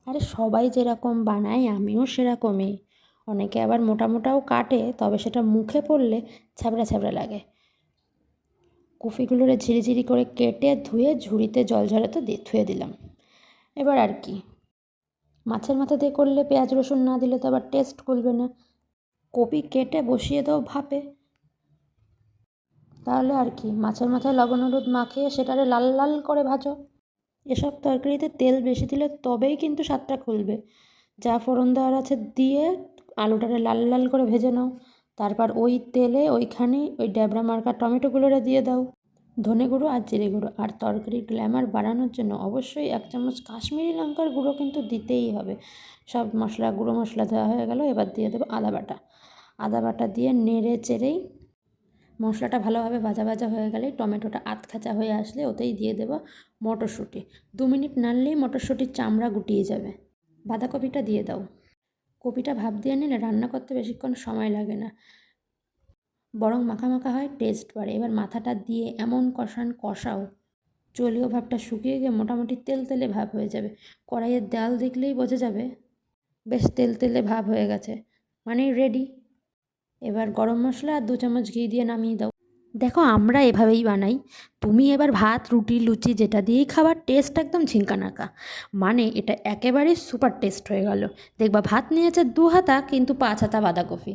আরে সবাই যেরকম বানায় আমিও সেরকমই। অনেকে আবার মোটা মোটাও কাটে, তবে সেটা মুখে পড়লে ছ্যাবড়া ছ্যাবড়া লাগে। কপিগুলোরে ঝিরিঝিরি করে কেটে ধুয়ে ঝুড়িতে জল ঝরাতে ধুয়ে দিলাম। এবার আর কি, মাছের মাথা দিয়ে করলে পেঁয়াজ রসুন না দিলে তো আবার টেস্ট করবে না। কপি কেটে বসিয়ে দাও ভাপে, তাহলে আর কি, মাছের মাথায় লবণ হলুদ মাখিয়ে সেটারে লাল লাল করে ভাজো। এসব তরকারিতে তেল বেশি দিলে তবেই কিন্তু স্বাদটা খুলবে। যা ফোড়ন দেওয়ার আছে দিয়ে আলুটারে লাল লাল করে ভেজে নাও। তারপর ওই তেলে ওইখানে ওই ড্যাবড়া মার্কা টমেটোগুলোরে দিয়ে দাও, ধনে গুঁড়ো আর জিরে গুঁড়ো। আর তরকারির গ্ল্যামার বাড়ানোর জন্য অবশ্যই 1 চামচ কাশ্মীরি লঙ্কার গুঁড়ো কিন্তু দিতেই হবে। সব মশলা, গুঁড়ো মশলা দেওয়া হয়ে গেল, এবার দিয়ে দেবো আদা বাটা। আদা বাটা দিয়ে নেড়ে চেড়েই মশলাটা ভালোভাবে ভাজা ভাজা হয়ে গেলে, টমেটোটা আধখাঁচা হয়ে আসলে ওতেই দিয়ে দেবো মটরশুঁটি। 2 মিনিট নাড়লেই মটরশুঁটির চামড়া গুটিয়ে যাবে। বাঁধাকপিটা দিয়ে দাও। কপিটা ভাপ দিয়ে নিলে রান্না করতে বেশিক্ষণ সময় লাগে না, বরং মাখা মাখা হয়, টেস্ট বাড়ে। এবার মাথাটা দিয়ে এমন কষাও জলীয় ভাবটা শুকিয়ে গিয়ে মোটামুটি তেল তেলে ভাব হয়ে যাবে। কড়াইয়ের দেয়াল দেখলেই বোঝা যাবে বেশ তেল তেলে ভাব হয়ে গেছে, মানে রেডি। এবার গরম মশলা আর 2 চামচ ঘি দিয়ে নামিয়ে দাও। দেখো আমরা এভাবেই বানাই, তুমি এবার ভাত রুটি লুচি যেটা দিয়েই খাবার টেস্ট একদম ঝিঙ্কানাকা। মানে এটা একেবারেই সুপার টেস্ট হয়ে গেল। দেখবা ভাত নিয়েছে 2 হাতা কিন্তু 5 হাতা বাঁধাকপি।